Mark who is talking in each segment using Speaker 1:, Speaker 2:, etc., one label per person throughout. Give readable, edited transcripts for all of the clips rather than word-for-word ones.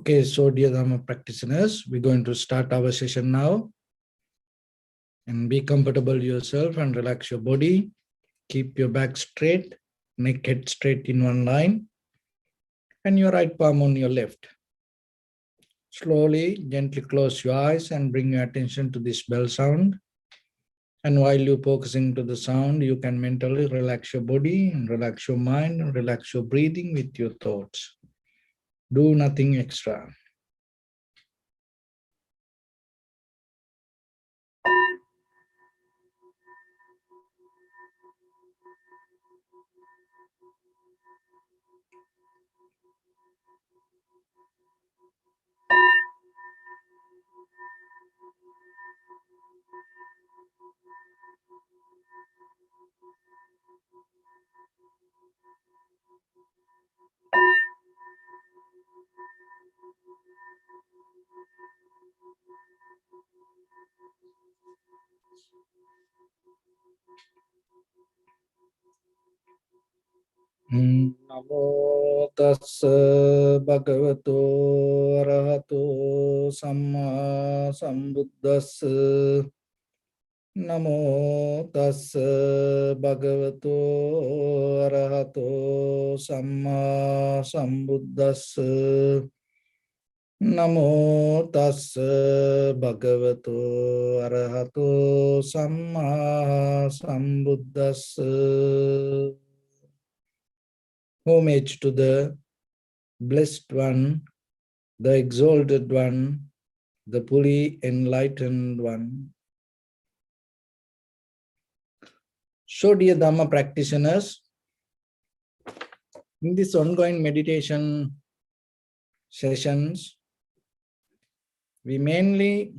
Speaker 1: Okay, so dear Dhamma practitioners, we're going to start our session now. And be comfortable yourself and relax your body. Keep your back straight, neck head straight in one line, and your right palm on your left. Slowly, gently close your eyes and bring your attention to this bell sound. And while you're focusing to the sound, you can mentally relax your body and relax your mind and relax your breathing with your thoughts. Do nothing extra. Namo tassa bhagavato arahato samma sambuddhassa. Namo tassa bhagavato arahato samma sambuddhassa. Namo tassa bhagavato arahato samma sambuddhassa. Homage to the Blessed One, the Exalted One, the fully enlightened One. So, dear Dhamma practitioners, in this ongoing meditation sessions, we mainly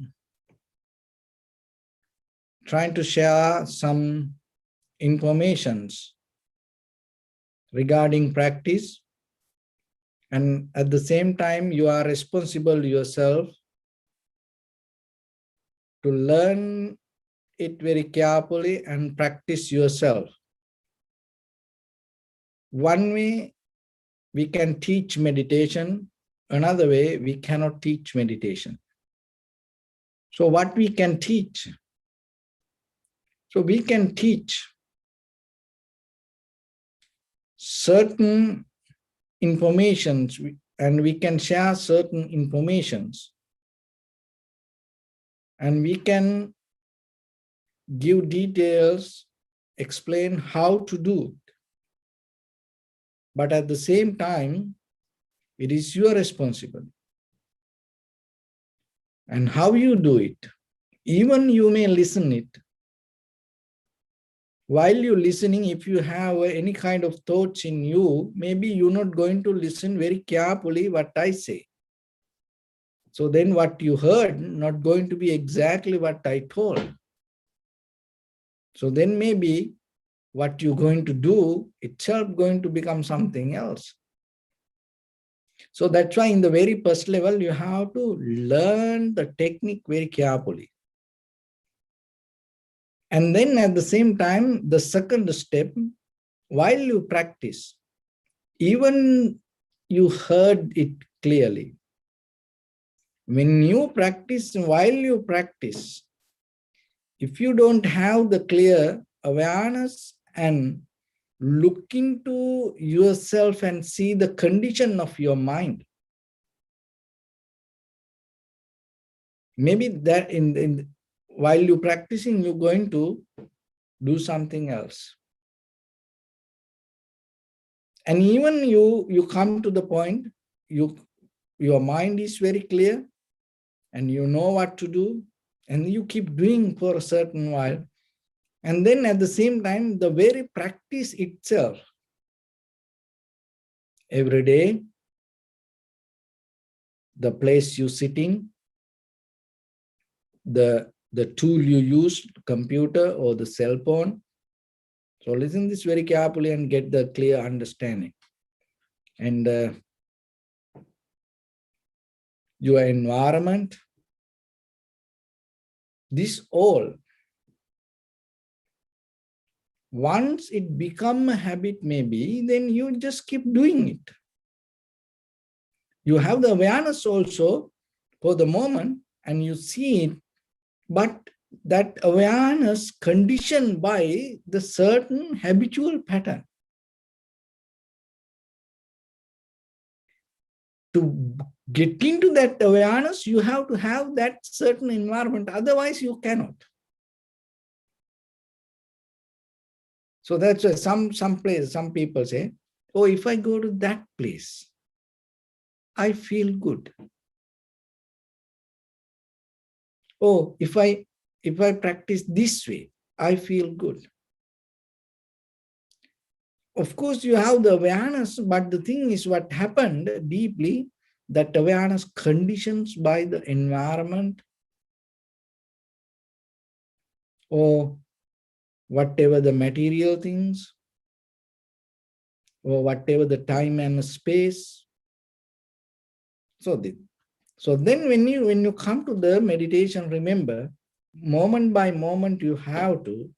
Speaker 1: trying to share some informations regarding practice, and at the same time you are responsible yourself to learn it very carefully and practice yourself. One way we can teach meditation, another way we cannot teach meditation. So what we can teach? So we can teach certain informations and we can share certain informations and we can give details, explain how to do it. But at the same time, it is your responsibility. And how you do it, even you may listen it. While you're listening, if you have any kind of thoughts in you, maybe you're not going to listen very carefully what I say. So then what you heard, not going to be exactly what I told. So then maybe what you're going to do itself going to become something else. So that's why in the very first level, you have to learn the technique very carefully. And then at the same time, the second step, while you practice, even you heard it clearly. When you practice, while you practice, if you don't have the clear awareness and look into yourself and see the condition of your mind, maybe that while you're practicing, you're going to do something else. And even you come to the point, your mind is very clear and you know what to do and you keep doing for a certain while. And then at the same time, the very practice itself, every day, the place you're sitting, the tool you use, computer or the cell phone. So listen this very carefully and get the clear understanding. And your environment, this all, once it become a habit maybe, then you just keep doing it. You have the awareness also for the moment and you see it, but that awareness conditioned by the certain habitual pattern. To get into that awareness, you have to have that certain environment, otherwise you cannot. So that's why some people say, oh, if I go to that place, I feel good. Oh, if I practice this way, I feel good. Of course, you have the awareness, but the thing is what happened deeply, that awareness conditions by the environment or whatever the material things or whatever the time and space. So then when you come to the meditation, remember, moment by moment you have to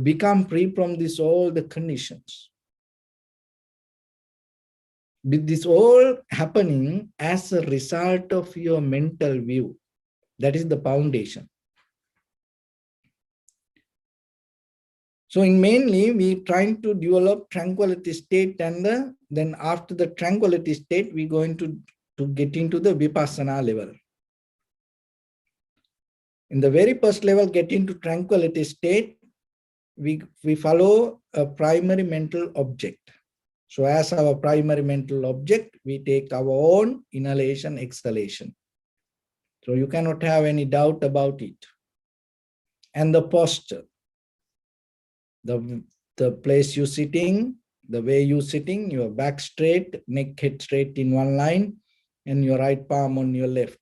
Speaker 1: become free from this all the conditions. With this all happening as a result of your mental view. That is the foundation. So in mainly, we trying to develop tranquility state, and then after the tranquility state, we're going to get into the vipassana level. In the very first level, get into tranquility state, we follow a primary mental object. So as our primary mental object, we take our own inhalation, exhalation. So you cannot have any doubt about it. And the posture, the place you're sitting, the way you're sitting, your back straight, neck head straight in one line, and your right palm on your left.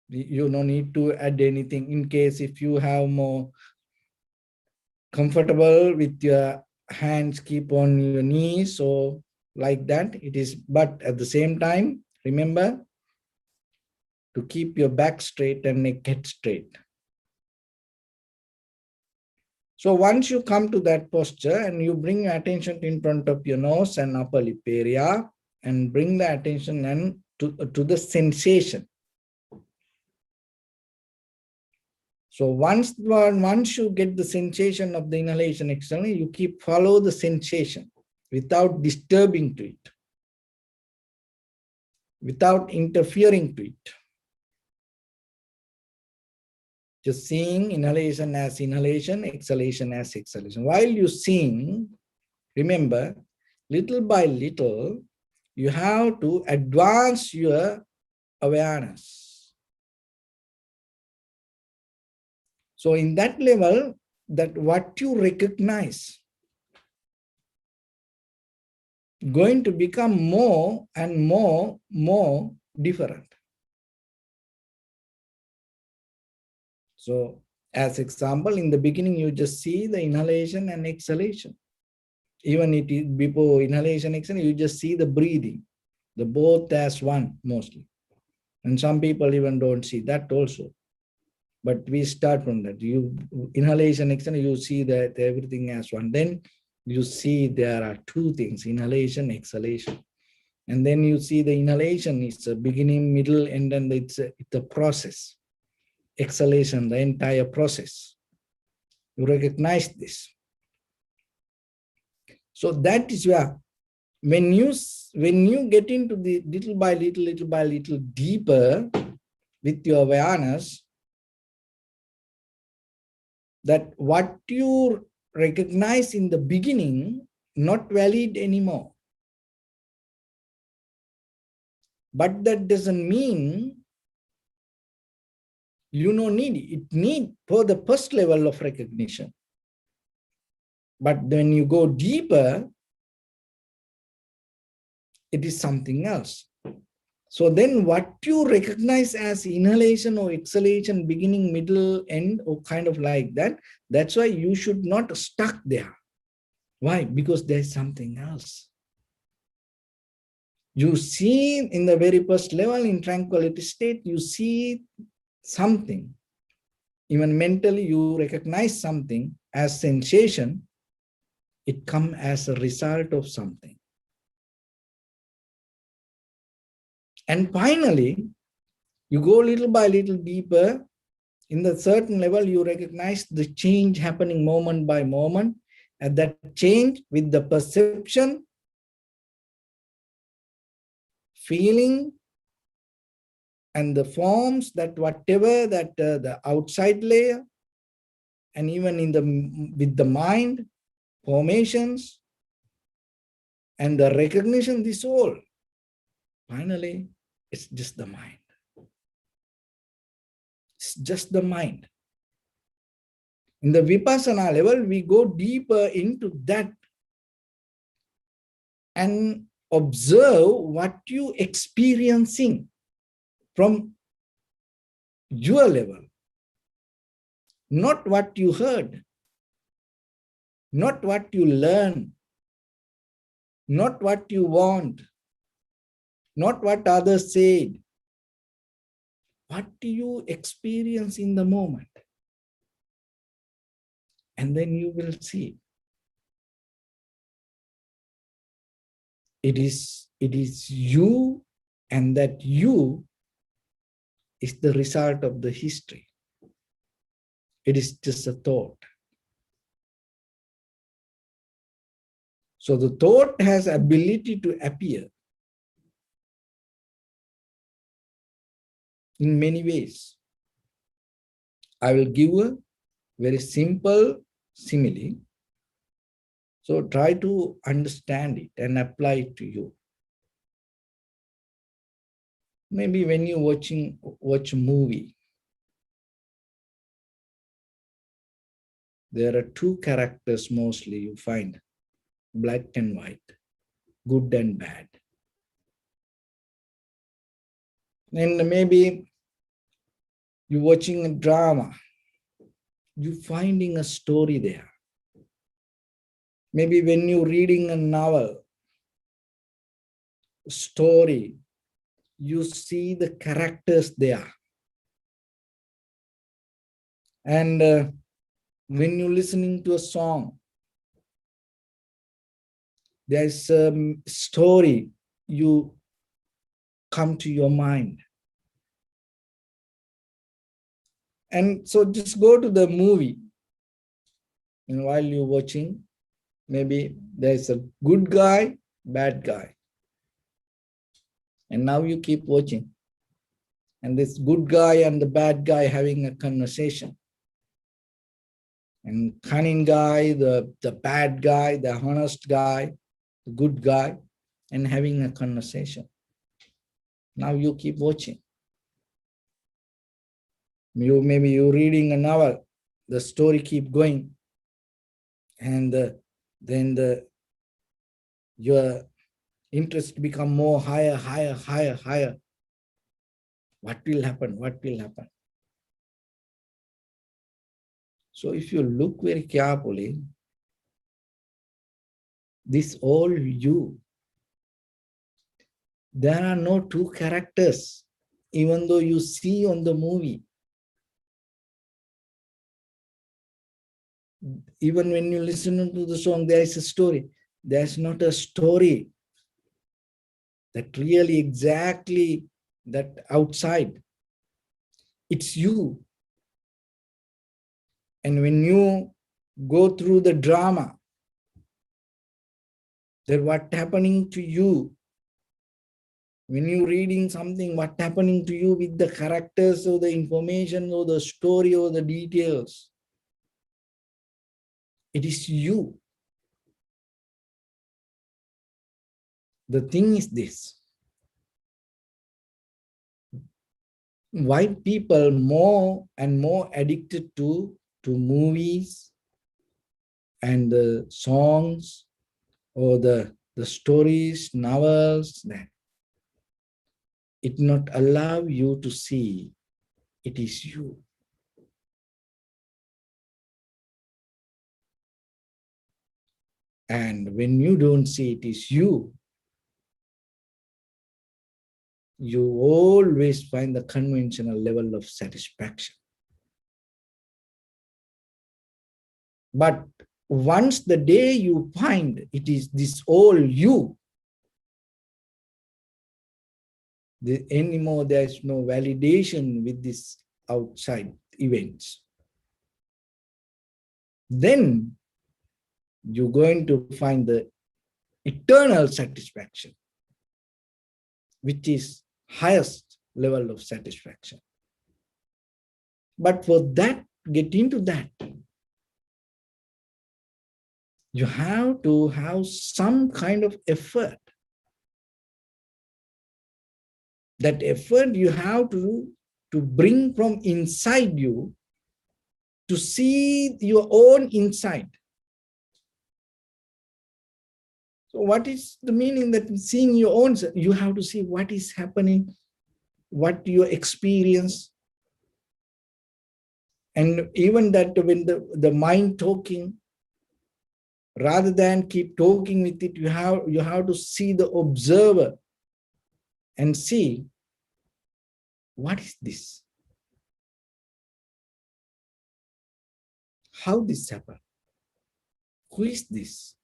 Speaker 1: You don't need to add anything in case if you have more comfortable with your hands, keep on your knees, so like that it is. But at the same time, remember to keep your back straight and neck head straight. So once you come to that posture and you bring your attention in front of your nose and upper lip area and bring the attention and to the sensation. So once you get the sensation of the inhalation externally, you keep follow the sensation without disturbing to it, without interfering to it. Just seeing inhalation as inhalation, exhalation as exhalation. While you sing, remember, little by little, you have to advance your awareness. So in that level, that what you recognize going to become more and more different. So as example, in the beginning, you just see the inhalation and exhalation. Even it is before inhalation, exhalation, you just see the breathing, the both as one mostly. And some people even don't see that also. But we start from that. You inhalation, exhalation, you see that everything as one. Then you see there are two things, inhalation, exhalation. And then you see the inhalation is a beginning, middle, end, and it's a process. Exhalation, the entire process. You recognize this. So that is where when you get into the little by little deeper with your awareness, that what you recognize in the beginning not valid anymore. But that doesn't mean you don't need it. It need for the first level of recognition. But when you go deeper, it is something else. So then what you recognize as inhalation or exhalation, beginning, middle, end, or kind of like that, that's why you should not stuck there. Why? Because there's something else. You see in the very first level, in tranquility state, you see something. Even mentally, you recognize something as sensation. It comes as a result of something. And finally, you go little by little deeper. In the certain level, you recognize the change happening moment by moment. And that change with the perception, feeling, and the forms, that whatever that the outside layer, and even in the with the mind, formations, and the recognition, this all, finally, it's just the mind. It's just the mind. In the Vipassana level, we go deeper into that and observe what you experiencing from your level, not what you heard, not what you learn, not what you want, not what others said. What do you experience in the moment? And then you will see. It is you, and that you is the result of the history. It is just a thought. So the thought has ability to appear in many ways. I will give a very simple simile. So try to understand it and apply it to you. Maybe when you watch a movie, there are two characters mostly you find, black and white, good and bad. And maybe you're watching a drama, you're finding a story there. Maybe when you're reading a novel, story, you see the characters there. And when you're listening to a song, there's a story you come to your mind. And so just go to the movie, and while you're watching, maybe there's a good guy, bad guy. And now you keep watching. And this good guy and the bad guy having a conversation. And cunning guy, the bad guy, the honest guy, the good guy, and having a conversation. Now you keep watching. Maybe you're reading a novel, the story keep going, and then your interest become more higher. What will happen? What will happen? So if you look very carefully, this all you. There are no two characters, even though you see on the movie. Even when you listen to the song, there is a story. There's not a story that really exactly that outside. It's you. And when you go through the drama, then what's happening to you? When you're reading something, what's happening to you with the characters or the information or the story or the details? It is you. The thing is this. Why people more and more addicted to movies and the songs or the stories, novels, that it not allow you to see it is you. And when you don't see it is you, you always find the conventional level of satisfaction. But once the day you find it is this all you, Anymore there is no validation with this outside events. Then you're going to find the eternal satisfaction, which is highest level of satisfaction. But for that, get into that, you have to have some kind of effort. That effort you have to bring from inside you to see your own inside. So what is the meaning that seeing your own? You have to see what is happening, what you experience. And even that when the mind talking, rather than keep talking with it, you have to see the observer and see, what is this? How this happened? Who is this?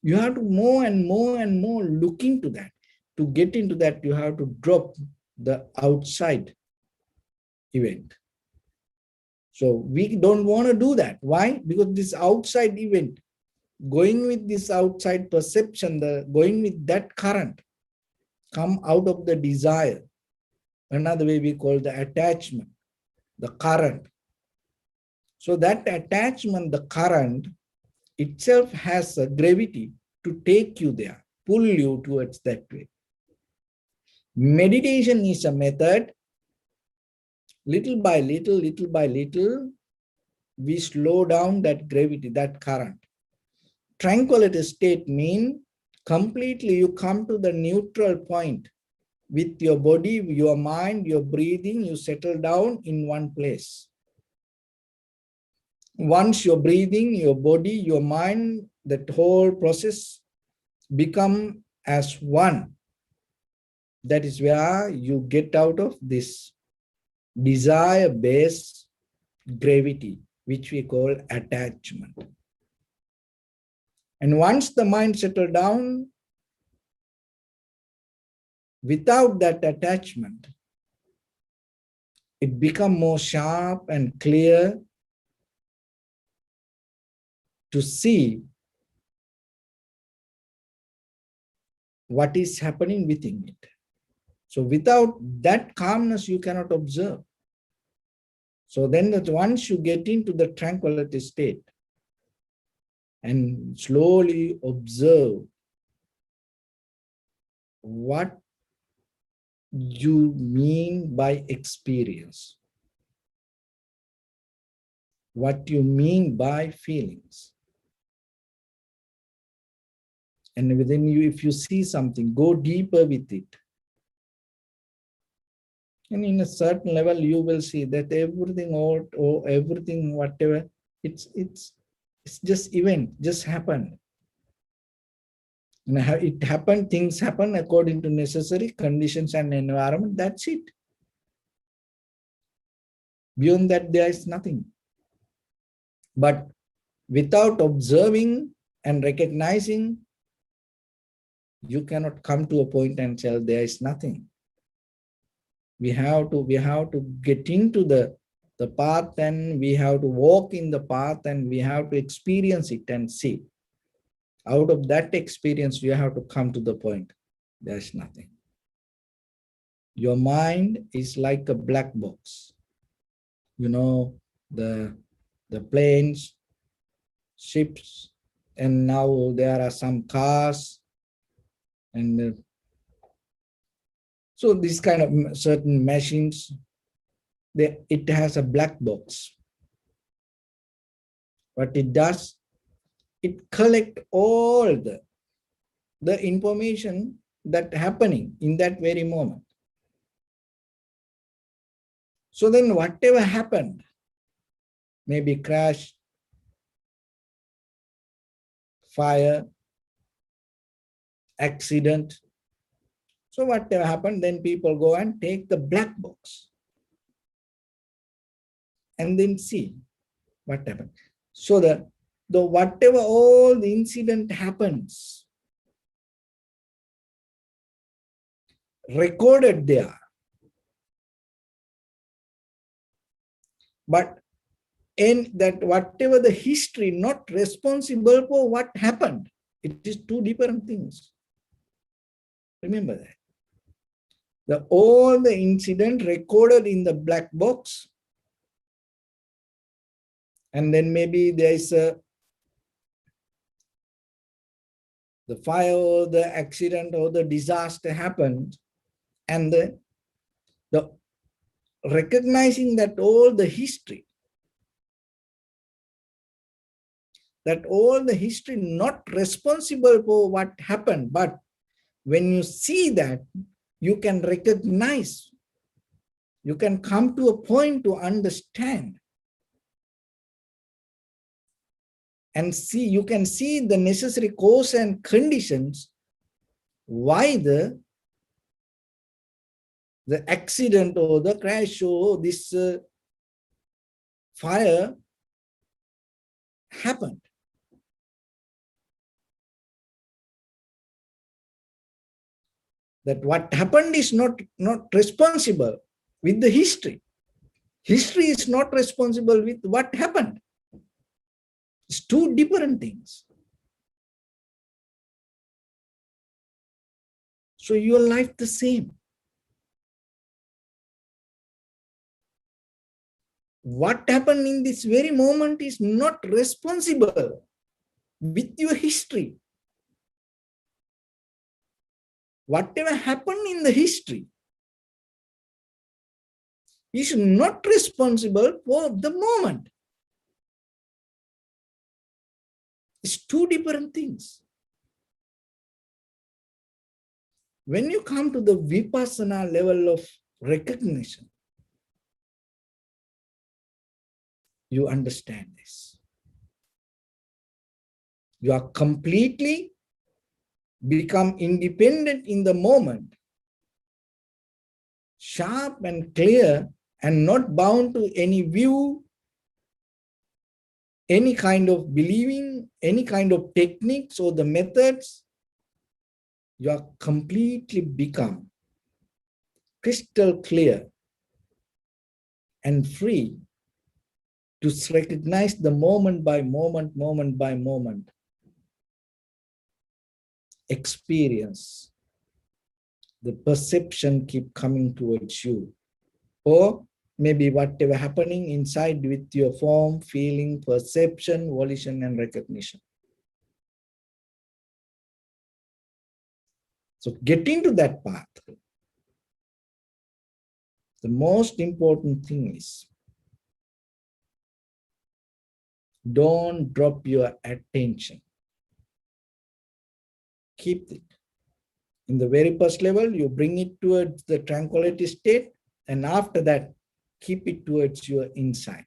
Speaker 1: You have to more and more and more look into that. To get into that, you have to drop the outside event. So we don't want to do that. Why? Because this outside event, going with this outside perception, going with that current, come out of the desire. Another way we call the attachment, the current. So that attachment, the current itself has a gravity to take you there, pull you towards that way. Meditation is a method. Little by little, we slow down that gravity, that current. Tranquility state means completely you come to the neutral point with your body, your mind, your breathing, you settle down in one place. Once your breathing, your body, your mind, that whole process become as one. That is where you get out of this desire-based gravity, which we call attachment. And once the mind settles down, without that attachment, it becomes more sharp and clear to see what is happening within it. So without that calmness, you cannot observe. So then that once you get into the tranquility state and slowly observe what you mean by experience, what you mean by feelings. And within you, if you see something, go deeper with it. And in a certain level, you will see that everything or everything, whatever, it's just event, just happened. And it happened, things happen according to necessary conditions and environment, that's it. Beyond that, there is nothing. But without observing and recognizing, you cannot come to a point and tell there is nothing. We have to get into the path, and we have to walk in the path, and we have to experience it and see. Out of that experience, you have to come to the point, there is nothing. Your mind is like a black box. You know, the planes, ships, and now there are some cars, and so this kind of certain machines, it has a black box. What it does, it collects all the information that happening in that very moment. So then whatever happened, maybe crash, fire, accident. So whatever happened, then people go and take the black box and then see what happened. So the whatever all the incident happens, recorded there. But in that whatever the history, not responsible for what happened. It is two different things. Remember that. All the incident recorded in the black box, and then maybe there is the fire or the accident or the disaster happened, and the recognizing that all the history, not responsible for what happened, but when you see that, you can recognize, you can come to a point to understand and see, you can see the necessary cause and conditions why the accident or the crash or this fire happened. That what happened is not responsible with the history. History is not responsible with what happened. It's two different things. So your life the same. What happened in this very moment is not responsible with your history. Whatever happened in the history is not responsible for the moment. It's two different things. When you come to the vipassana level of recognition, you understand this. You are completely become independent in the moment, sharp and clear, and not bound to any view, any kind of believing, any kind of techniques or the methods. You are completely become crystal clear and free to recognize the moment by moment, moment by moment experience. The perception keep coming towards you, or maybe whatever happening inside with your form, feeling, perception, volition, and recognition. So getting to that path, the most important thing is don't drop your attention. Keep it. In the very first level, you bring it towards the tranquility state, and after that, keep it towards your inside.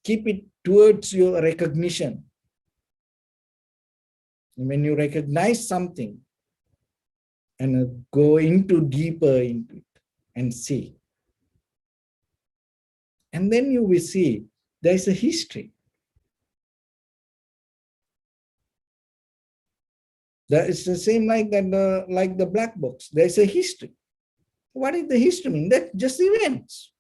Speaker 1: Keep it towards your recognition. When you recognize something, and go into deeper into it and see. And then you will see there is a history. That is the same like that, like the black box. There is a history. What is the history mean? That's just events.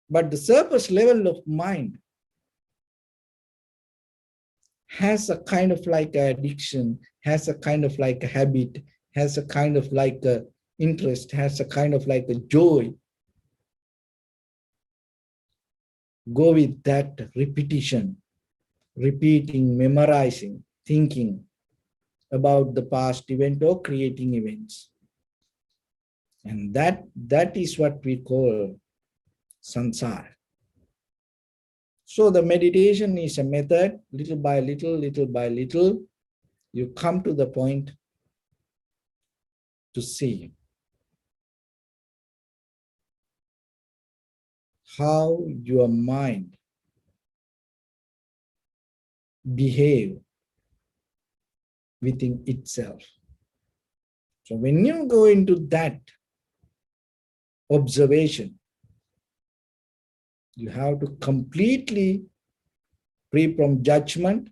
Speaker 1: But the surface level of mind has a kind of like addiction, has a kind of like a habit, has a kind of like a interest, has a kind of like a joy. Go with that repetition, repeating, memorizing, thinking about the past event or creating events. And that is what we call samsara. So the meditation is a method, little by little, you come to the point to see how your mind behave within itself. So when you go into that observation, you have to completely free from judgment,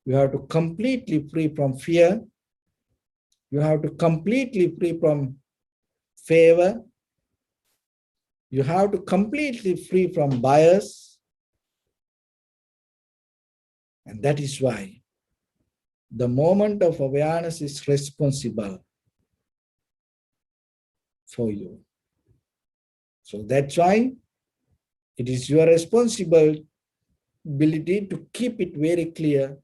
Speaker 1: You have to completely free from fear. You have to completely free from favor. You have to completely free from bias. And that is why the moment of awareness is responsible for you. So that's why it is your responsibility to keep it very clear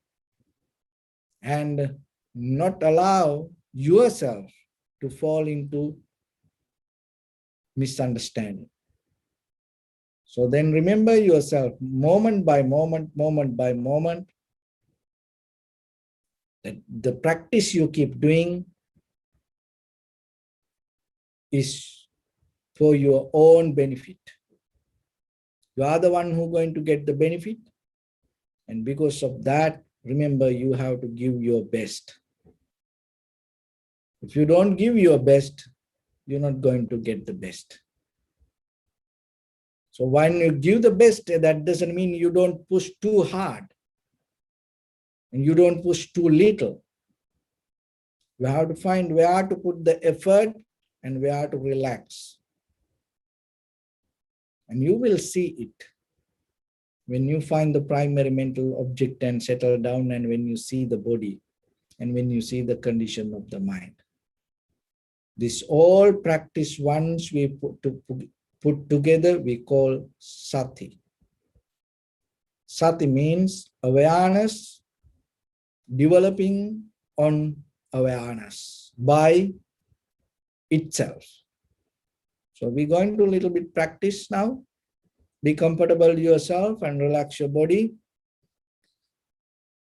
Speaker 1: and not allow yourself to fall into misunderstanding. So then remember yourself moment by moment, that the practice you keep doing is for your own benefit. You are the one who is going to get the benefit. And because of that, remember, you have to give your best. If you don't give your best, you're not going to get the best. So when you give the best, that doesn't mean you don't push too hard and you don't push too little. You have to find where to put the effort and where to relax. And you will see it when you find the primary mental object and settle down, and when you see the body and when you see the condition of the mind. This all practice once we put together, we call Sati. Sati means awareness developing on awareness by itself. So we're going to a little bit practice now. Be comfortable yourself and relax your body.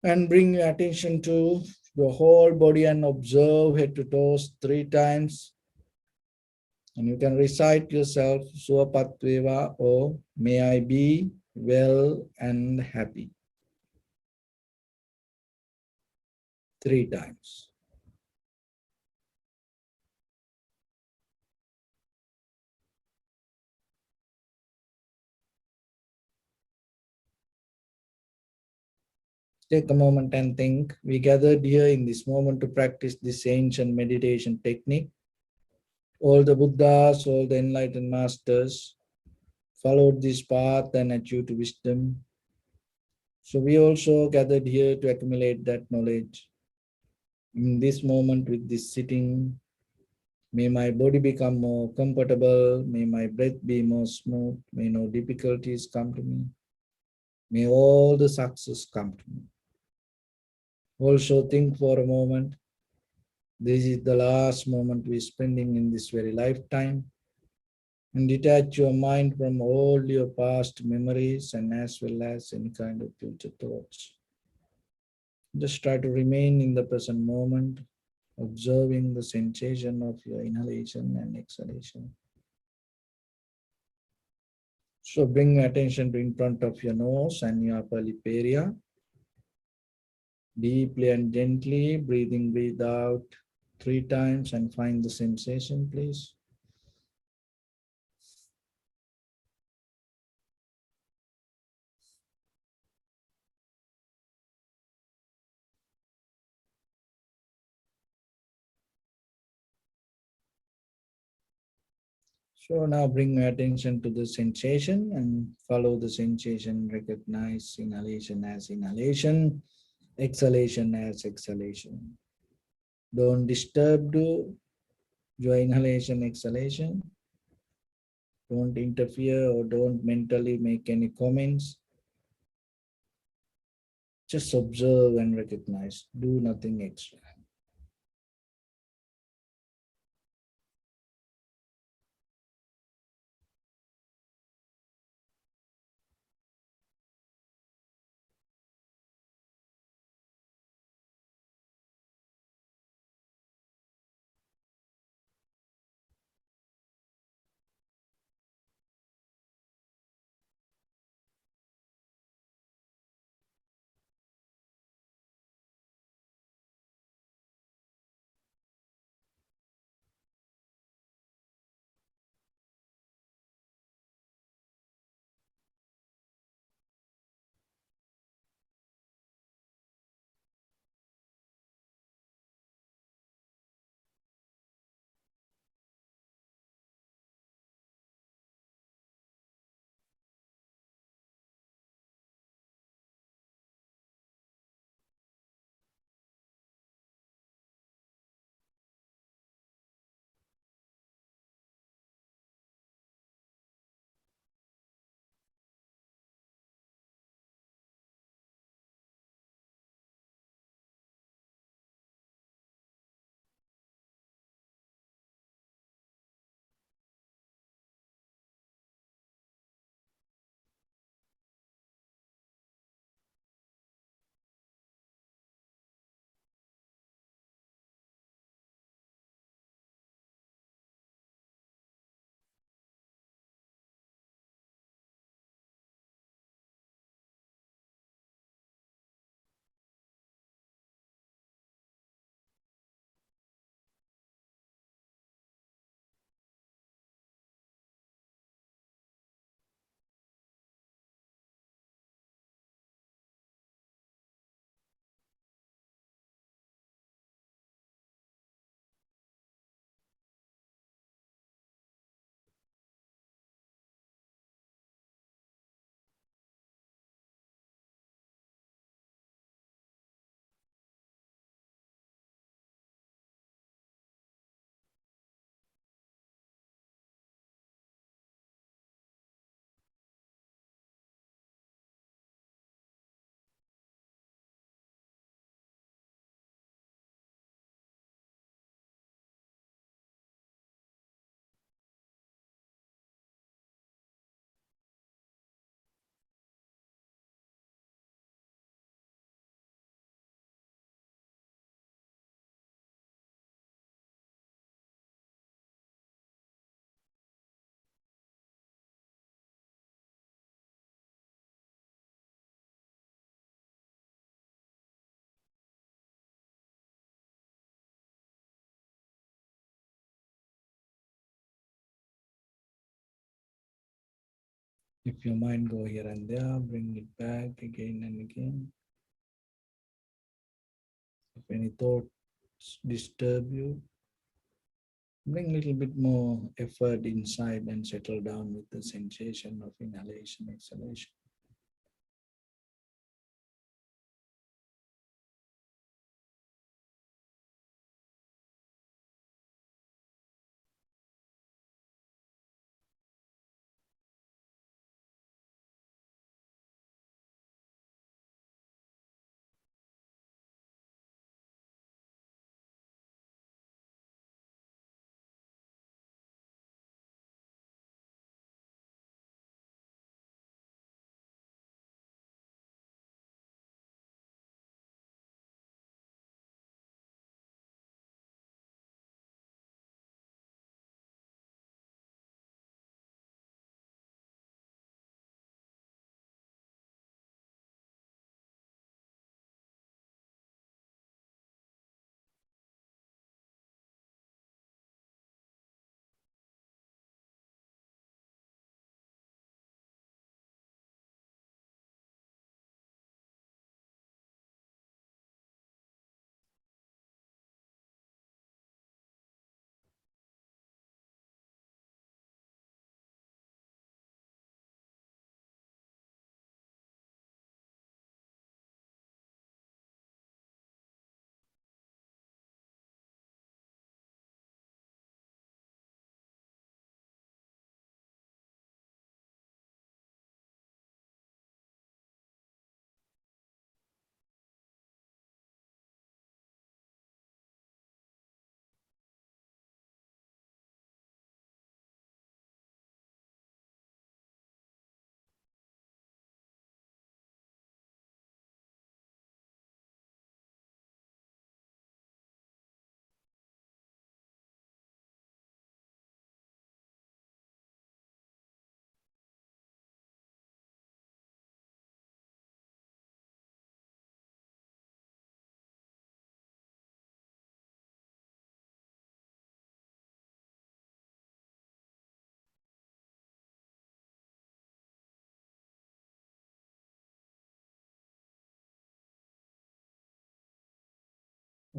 Speaker 1: And bring your attention to your whole body and observe head to toes 3 times. And you can recite yourself, Suapatveva, or may I be well and happy. 3 times. Take a moment and think. We gathered here in this moment to practice this ancient meditation technique. All the Buddhas, all the enlightened masters followed this path and achieved wisdom. So we also gathered here to accumulate that knowledge. In this moment with this sitting, may my body become more comfortable, may my breath be more smooth, may no difficulties come to me, may all the success come to me. Also think for a moment, this is the last moment we're spending in this very lifetime, and detach your mind from all your past memories and as well as any kind of future thoughts. Just try to remain in the present moment, observing the sensation of your inhalation and exhalation. So bring your attention to in front of your nose and your upper lip area. Deeply and gently, breathe out 3 times and find the sensation, please. So now bring your attention to the sensation and follow the sensation. Recognize inhalation as inhalation, exhalation as exhalation. Don't disturb your inhalation, exhalation. Don't interfere or don't mentally make any comments. Just observe and recognize. Do nothing extra. If your mind go here and there, bring it back again and again. If any thoughts disturb you, bring a little bit more effort inside and settle down with the sensation of inhalation, exhalation.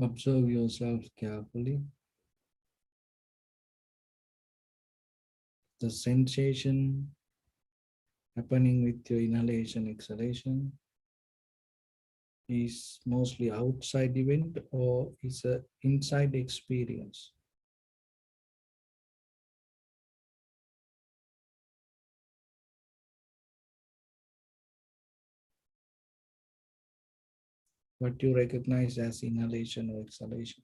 Speaker 1: Observe yourself carefully. The sensation happening with your inhalation, exhalation is mostly outside event or is a inside experience. What you recognize as inhalation or exhalation.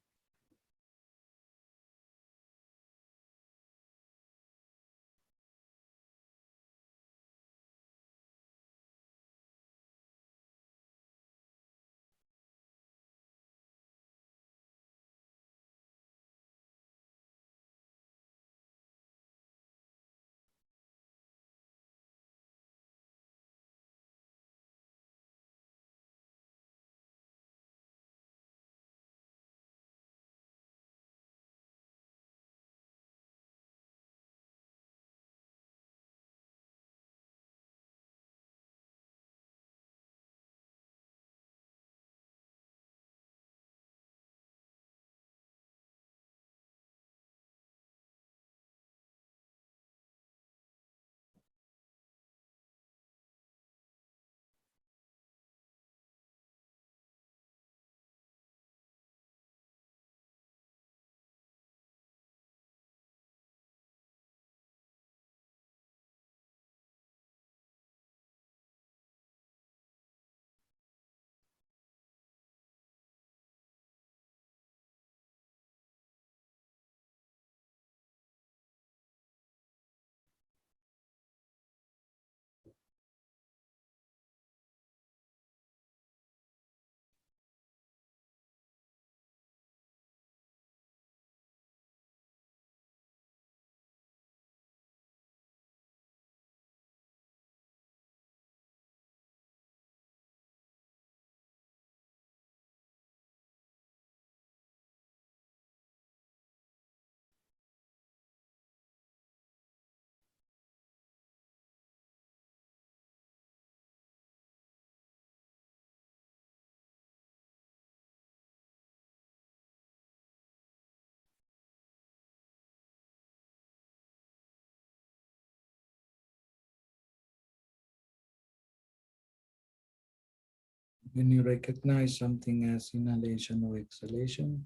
Speaker 1: When you recognize something as inhalation or exhalation,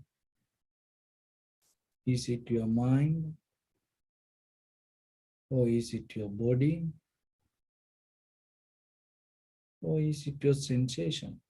Speaker 1: is it your mind or is it your body or is it your sensation?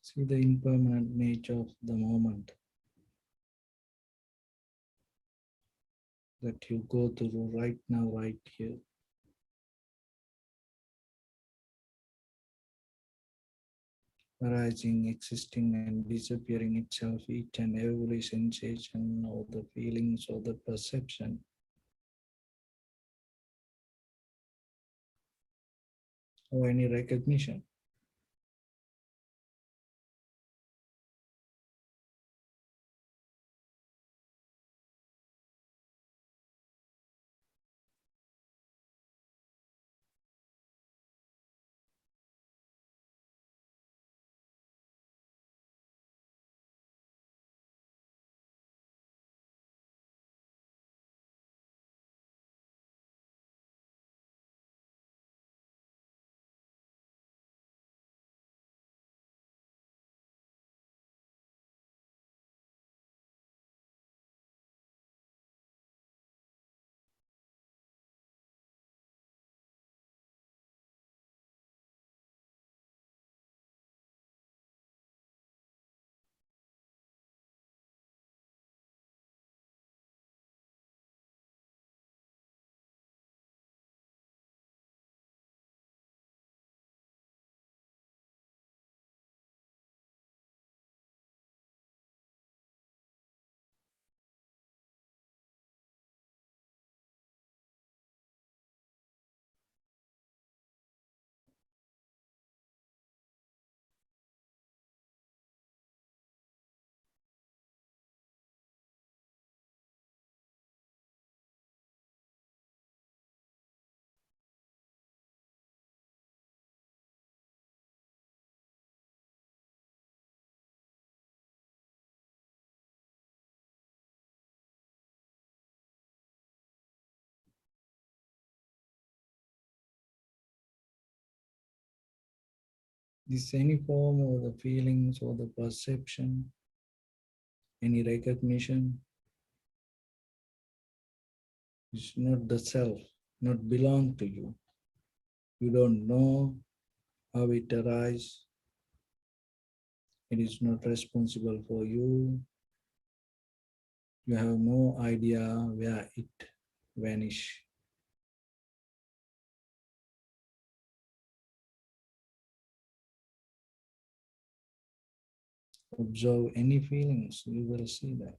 Speaker 1: See the impermanent nature of the moment that you go through right now, right here. Arising, existing, and disappearing itself, each and every sensation or the feelings or the perception or any recognition. This any form or the feelings or the perception, any recognition is not the self, not belong to you. You don't know how it arises. It is not responsible for you. You have no idea where it vanishes. Observe any feelings, you will see that.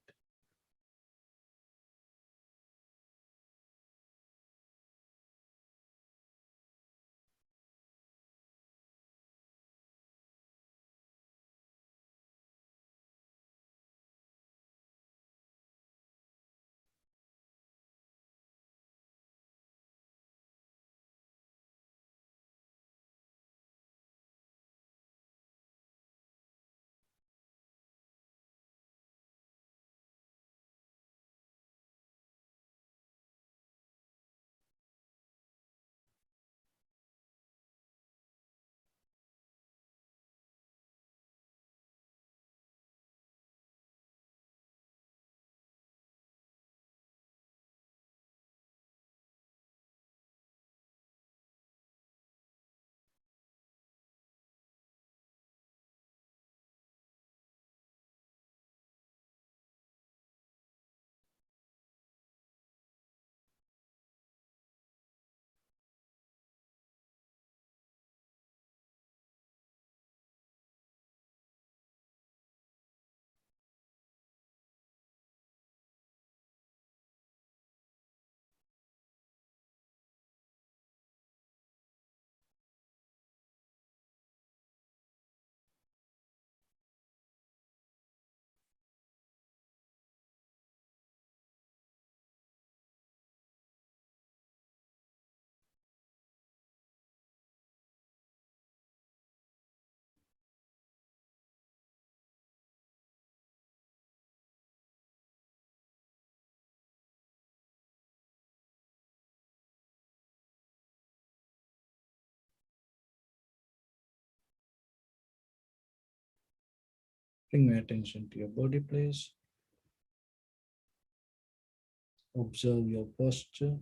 Speaker 1: Bring your attention to your body, please. Observe your posture.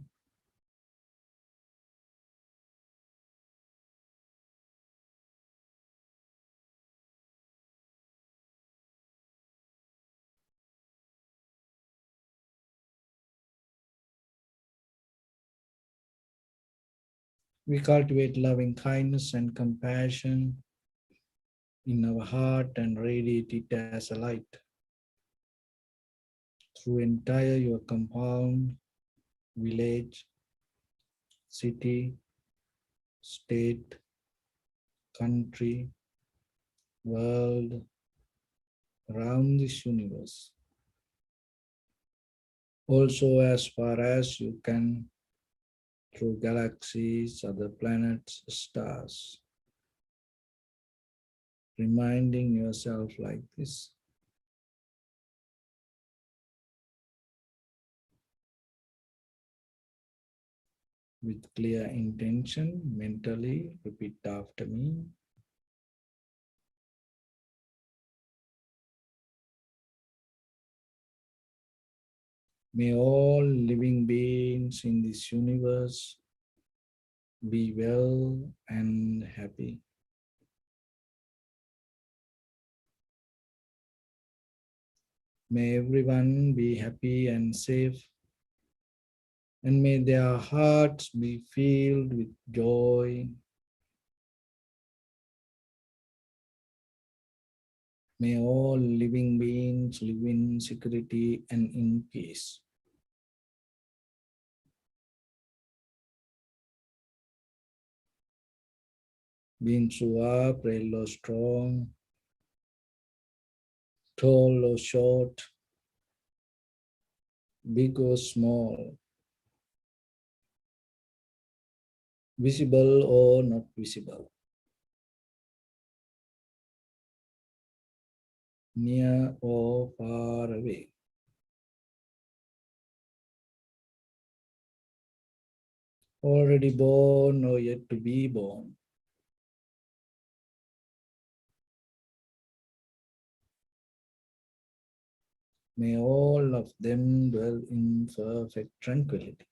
Speaker 1: We cultivate loving kindness and compassion in our heart and radiate it as a light through entire your compound, village, city, state, country, world, around this universe. Also, as far as you can, through galaxies, other planets, stars, reminding yourself like this. With clear intention, mentally repeat after me. May all living beings in this universe be well and happy. May everyone be happy and safe, and may their hearts be filled with joy. May all living beings live in security and in peace. Beings who are frail or strong, tall or short, big or small, visible or not visible, near or far away. Already born or yet to be born. May all of them dwell in perfect tranquility.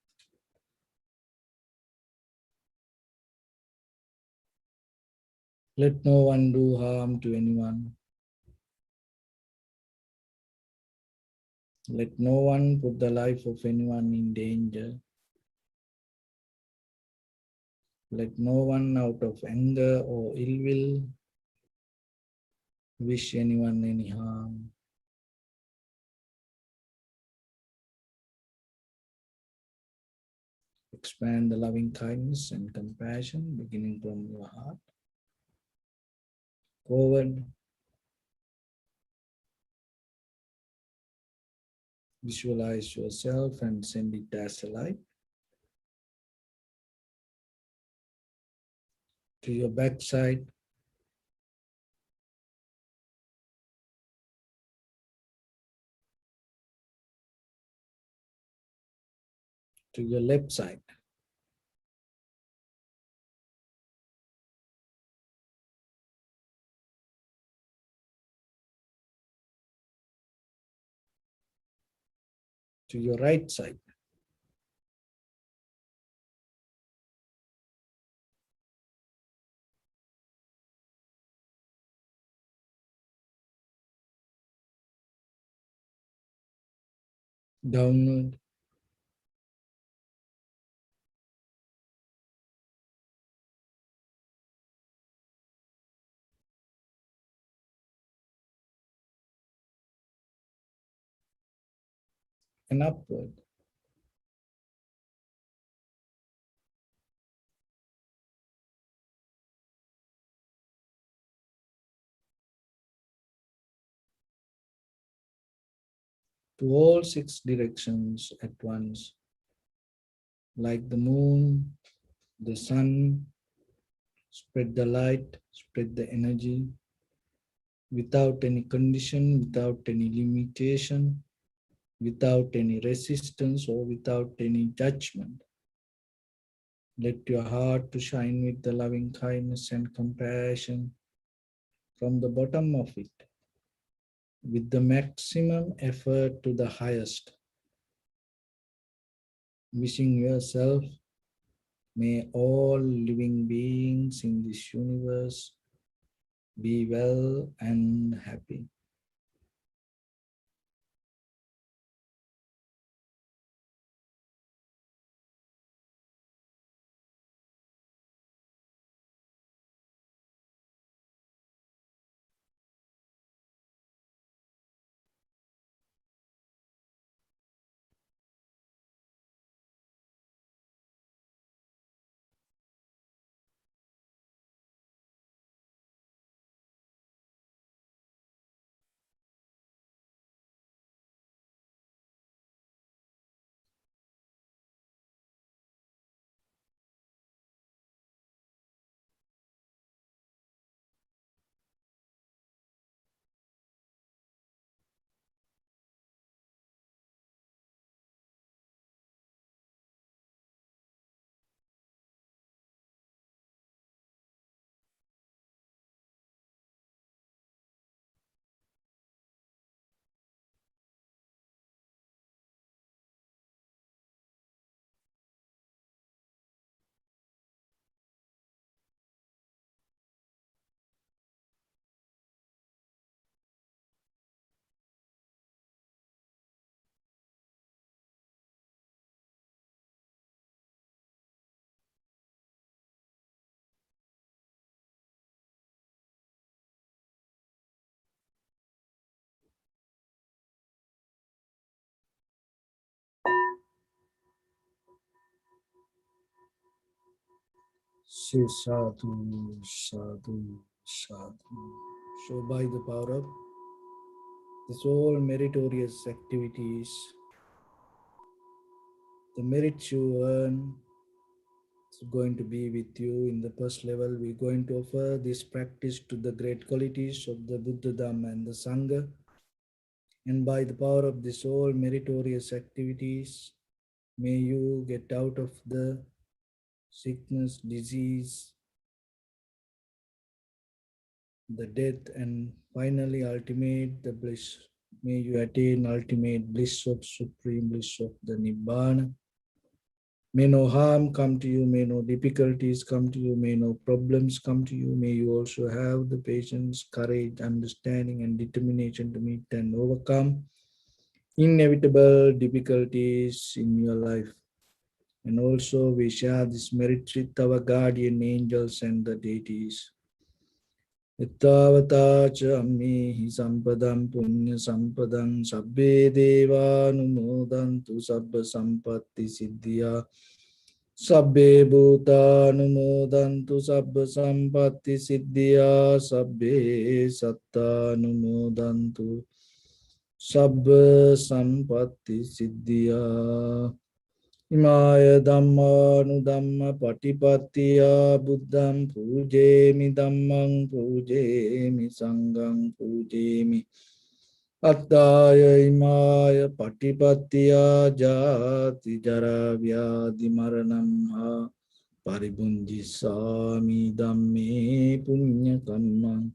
Speaker 1: Let no one do harm to anyone. Let no one put the life of anyone in danger. Let no one out of anger or ill will wish anyone any harm. Expand the loving kindness and compassion beginning from your heart forward. Visualize yourself and send it as a light to your backside, to your left side, to your right side, downward, and upward. To all six directions at once, like the moon, the sun, spread the light, spread the energy without any condition, without any limitation, without any resistance or without any judgment. Let your heart to shine with the loving kindness and compassion from the bottom of it, with the maximum effort to the highest. Wishing yourself, may all living beings in this universe be well and happy. Say sadhu, sadhu, sadhu. So by the power of this all meritorious activities, the merits you earn is going to be with you in the first level. We're going to offer this practice to the great qualities of the Buddha, Dhamma, and the Sangha. And by the power of this all meritorious activities, may you get out of the sickness, disease, the death, and finally ultimate the bliss. May you attain ultimate bliss of supreme bliss of the Nibbana. May no harm come to you, may no difficulties come to you, may no problems come to you. May you also have the patience, courage, understanding, and determination to meet and overcome inevitable difficulties in your life. And also we share this merit with our guardian angels and the deities. ittavata ca ammehi sampadam punya sampadam sabbe devanumodantu sabba sampatti siddhya sabbe bhutanumodantu sabba sampatti siddhya sabbe sattanumodantu sabba sampatti siddhya. Imaya Dhamma Dhamma Patipattiya Buddham Pujemi Dhammam Pujemi Sangham Pujemi Attaya Imaya Patipattiya Jati Jara Vyadhi Maranam Ha Paribunjisami Dhamme Punya Kammam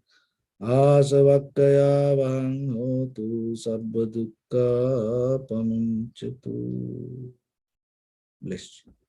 Speaker 1: Asavakkaya Vang Hotu Sabba Dukkha Pamunchatu. Blessed.